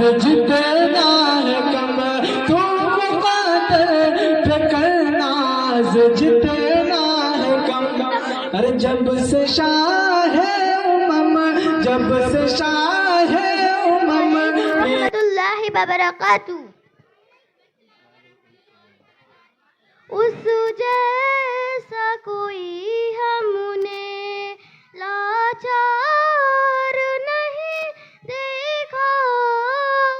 جتنا ہے کم تو مقدر پہ کرنا جتنا ہے کم. ارے جب سے شاہ جب سے شاہ رحمۃ اللہ وبرکاتہ. اس جیسا کوئی ہم نے لاچار نہیں دیکھا.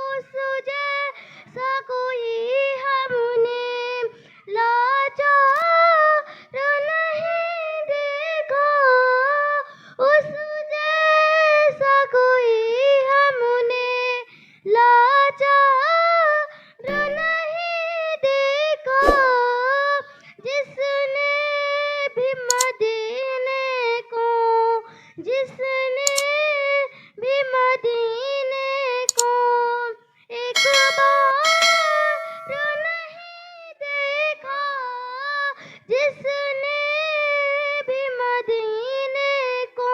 اس جیسا کوئی ہم نے لاچار نہیں دیکھا. اس جیسا کوئی ہم نے لاچار نہیں دیکھا. جس نے بھی مدینے کو جس نے بھی مدینے کو ایک بار نہیں دیکھا. جس نے بھی مدینے کو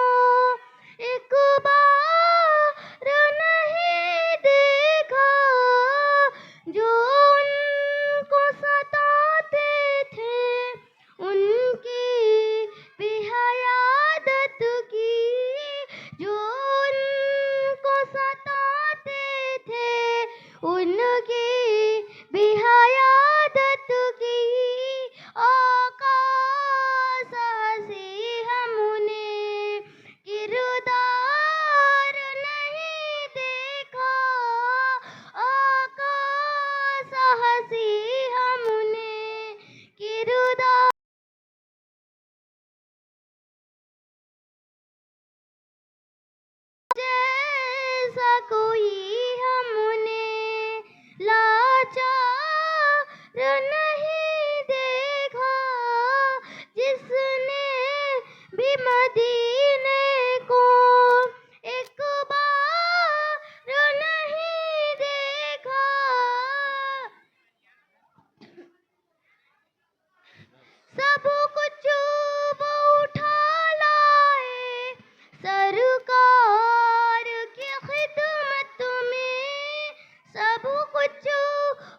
ایک بار نہیں دیکھا. جو ان کو ستاتے تھے ان کی بھی عیادت کی. جو ان کو ستاتے تھے ان کی بھی عیادت کی. آقا سا ہنسی ہم نے کردار نہیں دیکھا. آقا سا ہنسی ہم نے کردار جیسا کوئی ہم نے لاچار نہیں دیکھا. جس نے بھی مدینے کو ایک بار نہیں دیکھا. سب کچھ وہ اٹھا لائے سرکار کی خدمت میں. سب کچھ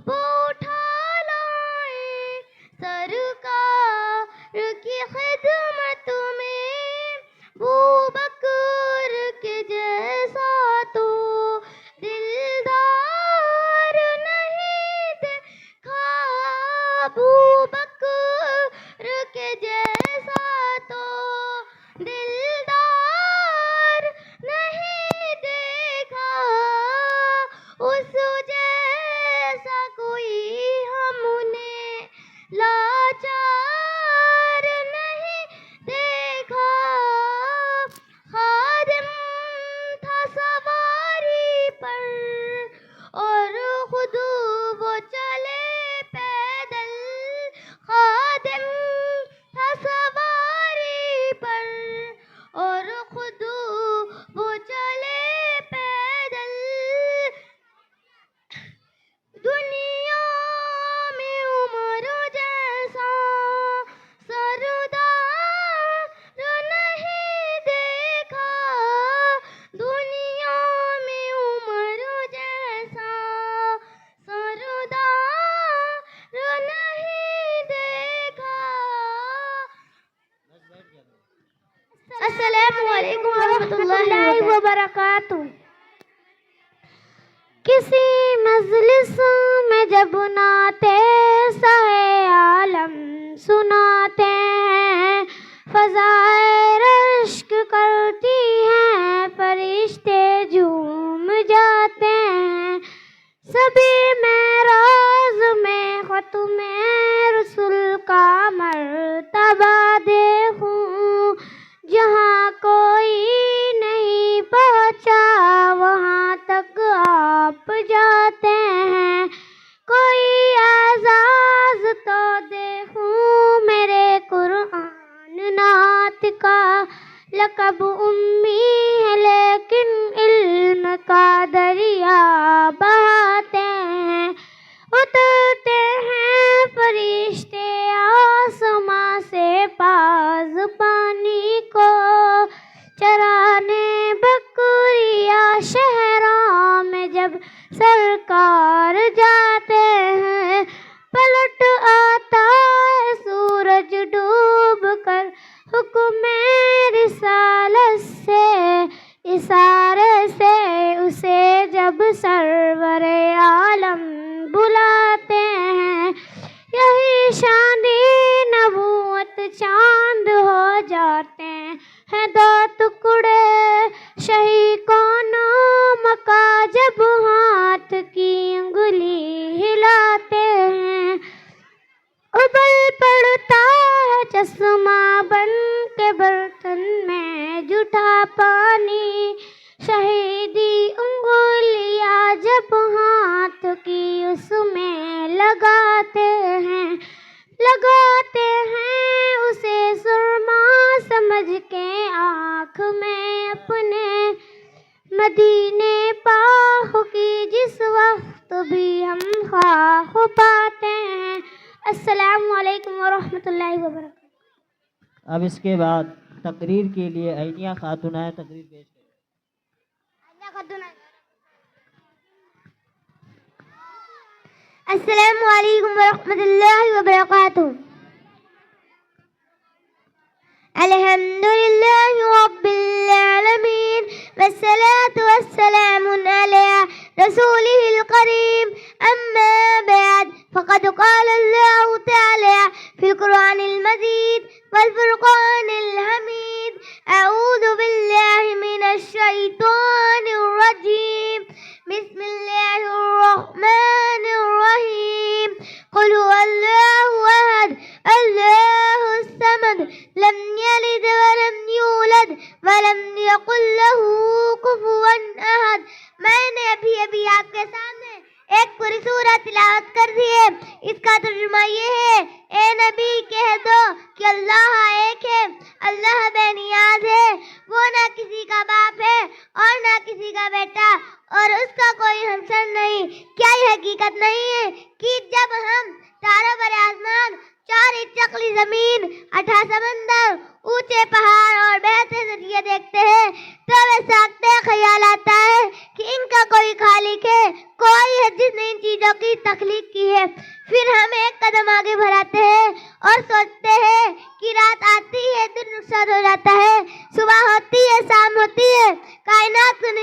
وہ اٹھا لائے سرکار کی خدمت میں. ابوبکر کے جیسا تو دلدار نہیں دیکھا. ابوبکر کے جیسا تو دلدار نہیں دیکھا. اس جیسا کوئی ہم نے لاچار نہیں دیکھا. خادم تھا سواری پر اور خود وہ چلے پیدل. خادم تھا سواری پر اور خود وہ چلے پیدل. دنیا میں عمر جیسا سردار نہیں دیکھا. دنیا میں عمر جیسا سردار نہیں دیکھا. السلام علیکم ورحمۃ اللہ وبرکاتہ. کسی مجلس میں جب نعتِ سہے عالم سناتے ہیں فضائے رشک کرتی ہیں فرشتے جھوم جاتے ہیں. سبھی معراج میں ختم رسول کا مرتبہ دیکھوں. جہاں کوئی نہیں پہنچا وہاں تک آپ جاتے ہیں. کوئی اعزاز تو دیکھوں میرے قرآن نعت کا. لقب امی ہے لیکن علم کا دریا بہاتے ہیں. اترتے ہیں فرشتے آسماں سے پاس پانی کو چرانے. بکریا شہروں میں جب حکم رسالت سے اشارے سے اسے جب سرور عالم بلاتے ہیں، یہی شان نبوت چاند ہو جاتے ہیں دو ٹکڑے شہی کو نام کا جب ہاتھ کی انگلی ہلاتے ہیں، ابل پڑتا ہے چشمہ بن کے برتن میں جھوٹا پانی، شہیدی انگلیاں جب ہاتھ کی اس میں لگاتے ہیں اسے سرما سمجھ کے آنکھ میں اپنے، مدینے پاک کی جس وقت بھی ہم خواہ پاتے ہیں۔ السلام علیکم ورحمۃ اللہ وبرکاتہ۔ اب اس کے بعد تقریر کے لیے عینیہ خاتون آئے تقریر پیش کریں۔ السلام علیکم ورحمۃ اللہ وبرکاتہ۔ الحمد للہ رب العالمین والصلاة والسلام علی رسولہ الکریم، اما بعد فقد قال اللہ تعالی فی القرآن المجید والفرقان الحمید، اعوذ باللہ من الشیطان الرجیم، بسم اللہ الرحمن الرحیم، قل هو اللہ احد اللہ الصمد لم یلد ولم یولد ولم یکن له کفوا احد۔ میں نے ابھی آپ کے سامنے ایک پوری سورت تلاوت کر دی ہے، اس کا ترجمہ یہ ہے، اے نبی کہہ دو کہ اللہ ایک ہے، اللہ بے نیاز ہے، وہ نہ کسی کا باپ ہے اور نہ کسی کا بیٹا، اور اس کا کوئی ہمسر نہیں۔ کیا یہ حقیقت نہیں ہے کہ جب ہم تاروں بر آسمان، چار چقلی زمین، 8 سمندر، اونچے پہاڑ اور بہتے دریا دیکھتے ہیں تو ہمیں ساختہ خیال آتا ہے کہ ان کا کوئی خالق ہے، کوئی ہے جس نے ان چیزوں کی تخلیق کی ہے۔ پھر ہم ایک قدم آگے بڑھاتے ہیں اور سوچتے ہیں کہ رات آتی ہے، دن رخصت ہو جاتا ہے، صبح ہوتی ہے، شام ہوتی ہے، کائنات کا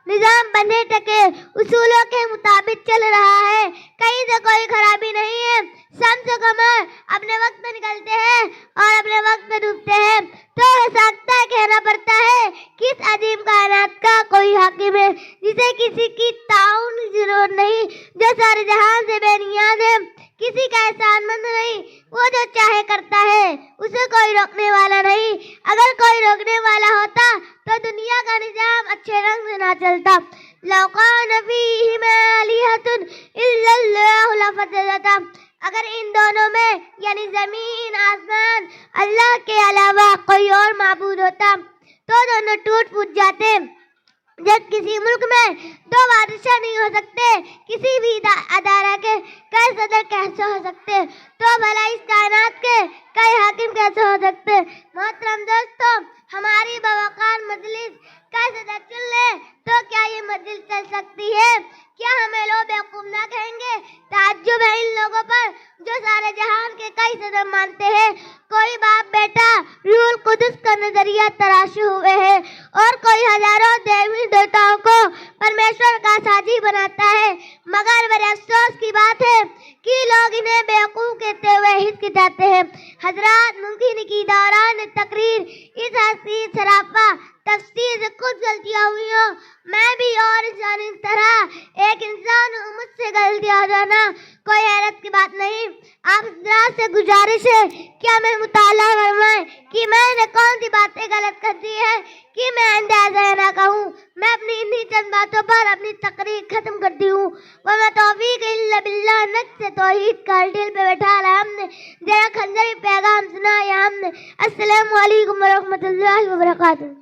نظام بندھے ٹکے اصولوں کے مطابق چل رہا ہے، کہیں سے کوئی خرابی نہیں ہے۔ شمس و قمر اپنے وقت میں نکلتے ہیں اور اپنے وقت میں ڈوبتے ہیں، تو ساختہ کہنا پڑتا ہے کہ اس عظیم کائنات کا کوئی حاکم ہے جسے کسی کی تعاون کی ضرورت نہیں، جو سارے جہان سے بے نیاز ہے، کسی کا احسان مند نہیں، وہ جو چاہے کرتا ہے، اسے کوئی روکنے والا نہیں۔ اگر کوئی روکنے والا ہوتا تو دنیا کا نظام اچھے رنگ سے نہ چلتا۔ لو کان فیہما آلہۃ الا اللہ لفسدتا، اگر ان دونوں میں یعنی زمین آسمان اللہ کے علاوہ کوئی اور معبود ہوتا تو دونوں ٹوٹ پھوٹ جاتے۔ جب کسی ملک میں 2 بادشاہ نہیں ہو سکتے، کسی بھی ادارہ کے کئی صدر کیسے ہو سکتے، تو بھلا اس کائنات کے کئی حاکم کیسے ہو سکتے؟ محترم دوستو، ہماری باوقار مجلس کا صدر چن لے تو کیا یہ مجلس چل سکتی ہے؟ کیا ہمیں لوگ بیوقوف نہ کہیں گے؟ تعجب ہے ان لوگوں پر جو سارے جہان کے کئی صدر مانتے ہیں، کوئی باپ بیٹا روح القدس کا نظریہ تراشے ہوئے ہے اور کوئی ہزاروں دیوی دیوتاؤں کو پرمیشور کا ساجی بناتا ہے، مگر بڑے افسوس کی بات ہے کہ لوگ انہیں بیوقوف کہتے ہوئے ہچکچاتے ہیں۔ حضرات، ممکن کی دوران تقریر اس حسین سراپا تفسیر سے کچھ غلطیاں ہوئی ہوں، میں بھی اور انسان اس طرح ایک انسان ہوں، مجھ سے غلطی ہو جانا کوئی حیرت کی بات نہیں۔ آپ حضرات سے گزارش ہے کہ ہمیں مطالعہ فرمائیں کہ میں نے کون سی باتیں غلط کر دی ہے کہ میں آئندہ ایسا نہ کہوں۔ میں اپنی انہی چند باتوں پر اپنی تقریر ختم کرتی ہوں۔ وما توفیق الا باللہ، نقص توحید کا دل پہ بیٹھا رہا ہم نے، ذرا خنجری پیغام سنایا ہم نے۔ السلام علیکم ورحمۃ اللہ وبرکاتہ۔